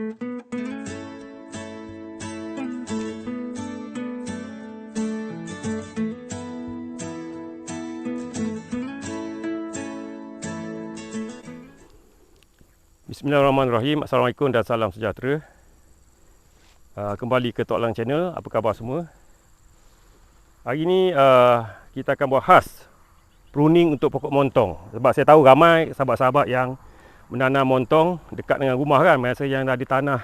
Bismillahirrahmanirrahim. Assalamualaikum dan salam sejahtera. Kembali ke Tok Lang Channel. Apa khabar semua? Hari ni kita akan buat khas pruning untuk pokok montong. Sebab saya tahu ramai sahabat-sahabat yang menanam montong dekat dengan rumah kan. Masa yang ada tanah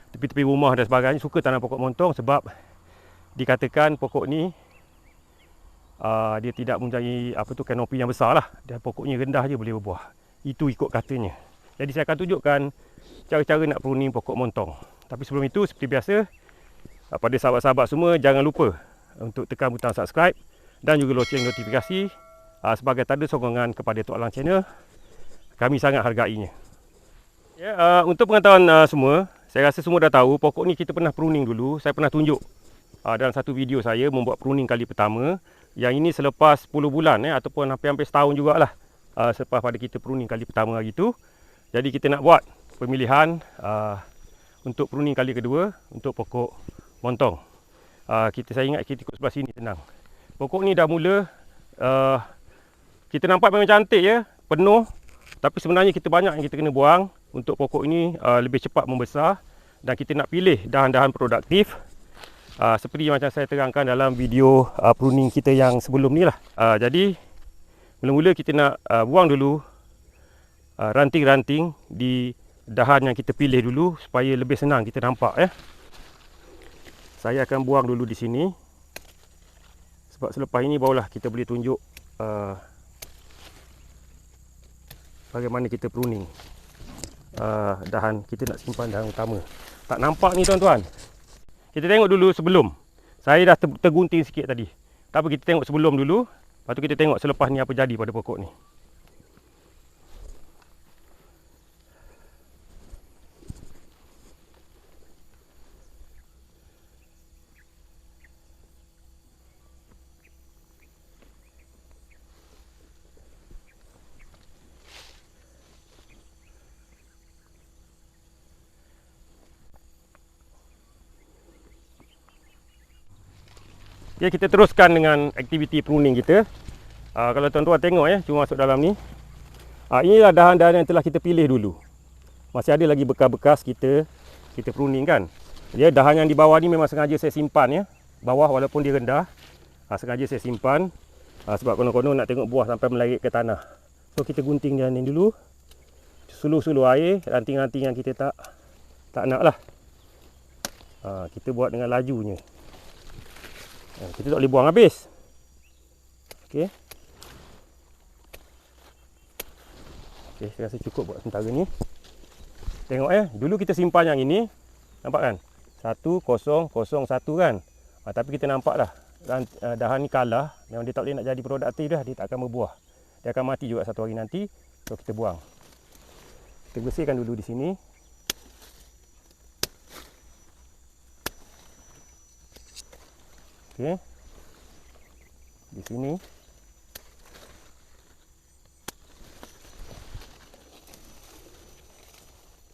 tepi-tepi rumah dan sebagainya suka tanam pokok montong sebab dikatakan pokok ni dia tidak mempunyai kanopi yang besar lah. Dan pokoknya rendah je boleh berbuah. Itu ikut katanya. Jadi saya akan tunjukkan cara-cara nak pruning pokok montong. Tapi sebelum itu, seperti biasa, pada sahabat-sahabat semua, jangan lupa untuk tekan butang subscribe dan juga loceng notifikasi sebagai tanda sokongan kepada Tok Lang Channel. Kami sangat hargainya. Ya, untuk pengetahuan semua, saya rasa semua dah tahu pokok ni kita pernah pruning dulu. Saya pernah tunjuk dalam satu video saya membuat pruning kali pertama. Yang ini selepas 10 bulan ataupun hampir-hampir setahun jugalah selepas pada kita pruning kali pertama hari itu. Jadi kita nak buat pemilihan untuk pruning kali kedua untuk pokok montong. Saya ingat kita ikut sebelah sini senang. Pokok ni dah mula kita nampak memang cantik ya, penuh. Tapi sebenarnya kita banyak yang kita kena buang untuk pokok ini lebih cepat membesar. Dan kita nak pilih dahan-dahan produktif seperti macam saya terangkan dalam video pruning kita yang sebelum ni lah. Jadi mula-mula kita nak buang dulu ranting-ranting di dahan yang kita pilih dulu supaya lebih senang kita nampak ya. Saya akan buang dulu di sini. Sebab selepas ini barulah kita boleh tunjuk bagaimana kita pruning dahan. Kita nak simpan dahan utama. Tak nampak ni tuan-tuan. Kita tengok dulu sebelum. Saya dah tergunting sikit tadi. Tapi kita tengok sebelum dulu. Lepas tu kita tengok selepas ni apa jadi pada pokok ni. Ya, kita teruskan dengan aktiviti pruning kita. Kalau tuan-tuan tengok ya, cuma masuk dalam ni. Inilah dahan-dahan yang telah kita pilih dulu. Masih ada lagi bekas-bekas kita pruning kan. Ya, dahan yang di bawah ni memang sengaja saya simpan ya. Bawah walaupun dia rendah, sengaja saya simpan sebab konon-konon nak tengok buah sampai melarit ke tanah. So kita gunting dia ni dulu. Suluh-suluh air, ranting-ranting yang kita tak nak lah. Kita buat dengan lajunya. Kita tak boleh buang habis. Okey. Okey, saya rasa cukup buat sementara ni. Tengok dulu kita simpan yang ini. Nampak kan? 1001 kan. Tapi kita nampak dah dahan ni kalah. Memang dia tak boleh nak jadi produktif dah. Dia tak akan berbuah. Dia akan mati juga satu hari nanti. So kita buang. Kita bersihkan dulu di sini. Okey. Di sini.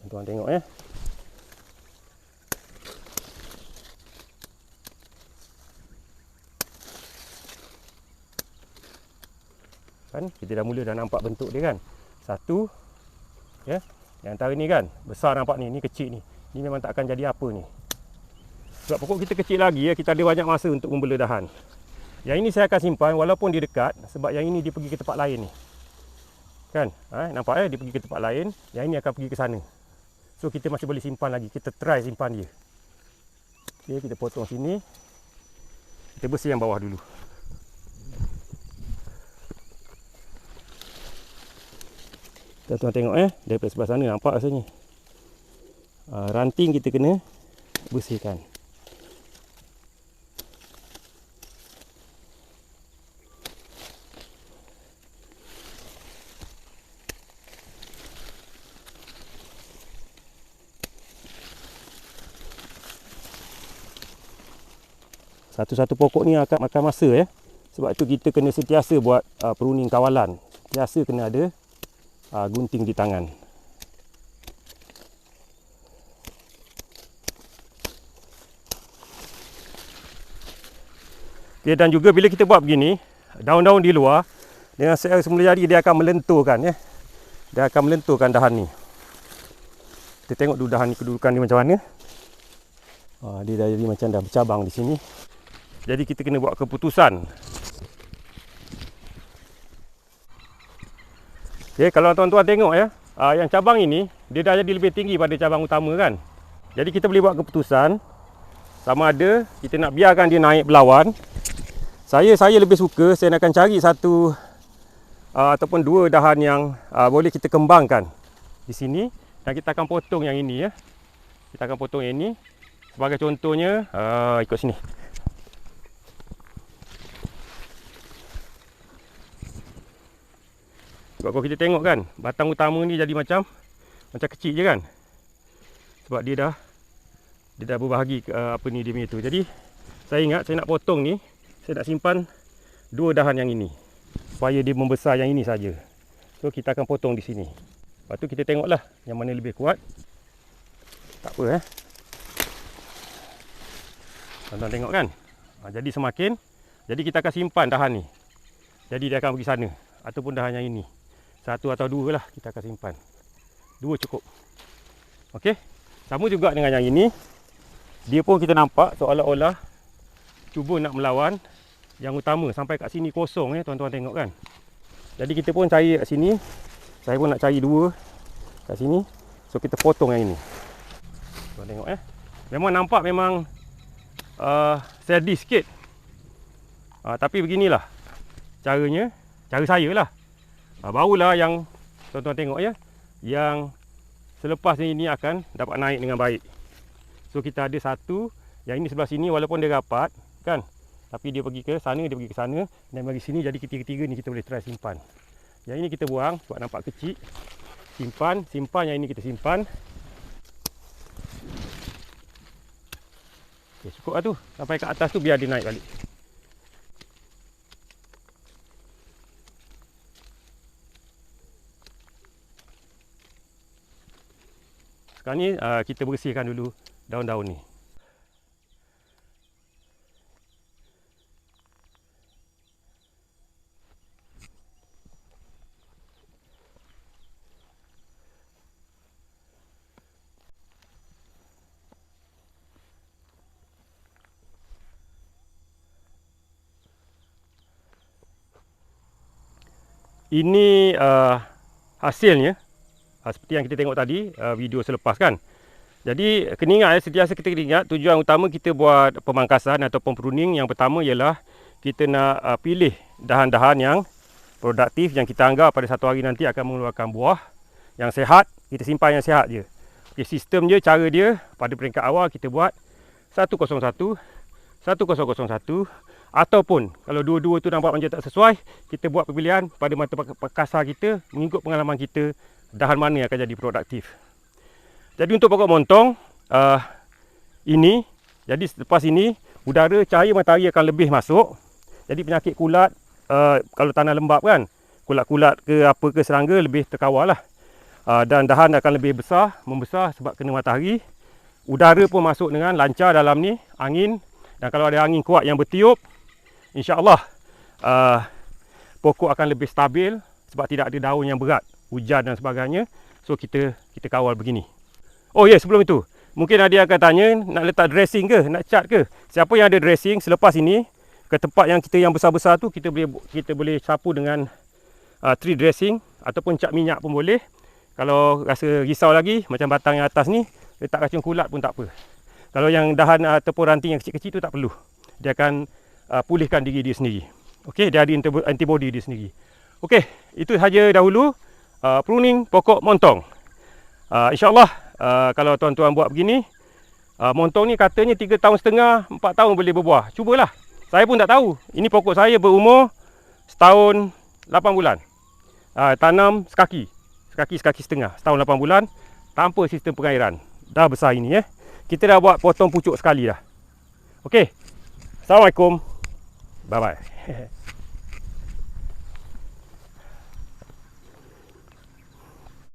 Tuan-tuan tengok ya. Kan kita dah mula dah nampak bentuk dia kan. Satu ya. Yang antara ni kan besar nampak ni kecil ni. Ni memang tak akan jadi apa ni. Sebab pokok kita kecil lagi ya, kita ada banyak masa untuk membela dahan. Yang ini saya akan simpan walaupun dia dekat. Sebab yang ini dia pergi ke tempat lain ni. Kan? Nampak dia pergi ke tempat lain. Yang ini akan pergi ke sana. So kita masih boleh simpan lagi. Kita try simpan dia. Okay, kita potong sini. Kita bersih yang bawah dulu. Tuan-tuan tengok daripada sebelah sana nampak rasanya. Ranting kita kena bersihkan. Satu-satu pokok ni akan makan masa ya. Sebab itu kita kena sentiasa buat pruning kawalan. Sentiasa kena ada gunting di tangan. Okay, dan juga bila kita buat begini, daun-daun di luar dengan semula jadi dia akan melenturkan ya. Dia akan melenturkan dahan ni. Kita tengok dulu dahan ni kedudukan dia macam mana. Dia dah jadi macam dah bercabang di sini. Jadi kita kena buat keputusan. Okay, kalau tuan-tuan tengok ya, yang cabang ini dia dah jadi lebih tinggi pada cabang utama kan. Jadi kita boleh buat keputusan sama ada kita nak biarkan dia naik berlawan. Saya lebih suka saya akan cari satu ataupun dua dahan yang boleh kita kembangkan di sini, dan kita akan potong yang ini ya. Kita akan potong yang ini. Sebagai contohnya, ikut sini. Sebab kalau kita tengok kan, batang utama ni jadi macam kecil je kan. Sebab dia dah berbahagi apa ni dia punya tu. Jadi saya ingat saya nak potong ni, saya nak simpan dua dahan yang ini supaya dia membesar yang ini saja. So kita akan potong di sini. Lepas tu kita tengoklah yang mana lebih kuat. Tak apa Tuan-tuan tengok kan. Jadi kita akan simpan dahan ni. Jadi dia akan pergi sana. Ataupun dahan yang ini. Satu atau dua lah kita akan simpan. Dua cukup. Okey. Sama juga dengan yang ini. Dia pun kita nampak seolah-olah cuba nak melawan yang utama. Sampai kat sini kosong ya, tuan-tuan tengok kan. Jadi kita pun cari kat sini. Saya pun nak cari dua kat sini. So kita potong yang ini. Tuan tengok Memang nampak memang sadis sikit. Tapi beginilah caranya. Cara saya lah. Barulah yang tuan-tuan tengok ya, yang selepas ini akan dapat naik dengan baik. So kita ada satu, yang ini sebelah sini walaupun dia rapat kan, tapi dia pergi ke sana, dia pergi ke sana, dan bagi sini. Jadi ketiga-tiga ni kita boleh try simpan. Yang ini kita buang sebab nampak kecil. Simpan yang ini kita simpan. Okay, cukup lah tu. Sampai ke atas tu biar dia naik balik. Sekarang ni kita bersihkan dulu daun-daun ni. Ini hasilnya seperti yang kita tengok tadi video selepas kan. Jadi kena ingat sentiasa kita kena ingat tujuan utama kita buat pemangkasan ataupun pruning yang pertama ialah kita nak pilih dahan-dahan yang produktif, yang kita anggap pada satu hari nanti akan mengeluarkan buah yang sihat. Kita simpan yang sihat je. Okay, sistem je, cara dia pada peringkat awal kita buat 101, 1001, ataupun kalau dua-dua tu nampak macam tak sesuai, kita buat pemilihan pada mata kasar kita mengikut pengalaman kita dahan mana yang akan jadi produktif. Jadi untuk pokok montong ini, jadi selepas ini udara cahaya matahari akan lebih masuk. Jadi penyakit kulat, kalau tanah lembap kan, kulat-kulat ke apa ke serangga lebih terkawal lah. Dan dahan akan lebih membesar sebab kena matahari. Udara pun masuk dengan lancar dalam ni, angin. Dan kalau ada angin kuat yang bertiup, insya-Allah pokok akan lebih stabil sebab tidak ada daun yang berat, hujan dan sebagainya. So kita kawal begini. Oh ya, sebelum itu, mungkin ada yang akan tanya nak letak dressing ke, nak cat ke. Siapa yang ada dressing selepas ini ke tempat yang kita yang besar-besar tu, kita boleh sapu dengan tree dressing ataupun cat minyak pun boleh. Kalau rasa risau lagi macam batang yang atas ni, letak racun kulat pun tak apa. Kalau yang dahan ataupun ranting yang kecil-kecil tu tak perlu. Dia akan pulihkan diri dia sendiri. Okey, dia ada antibody dia sendiri. Okey, itu saja dahulu pruning pokok montong. InsyaAllah kalau tuan-tuan buat begini, montong ni katanya 3 tahun setengah, 4 tahun boleh berbuah. Cubalah. Saya pun tak tahu. Ini pokok saya berumur setahun 8 bulan. Tanam sekaki setengah, setahun 8 bulan tanpa sistem pengairan. Dah besar ini Kita dah buat potong pucuk sekali dah. Okey. Assalamualaikum. Bye bye.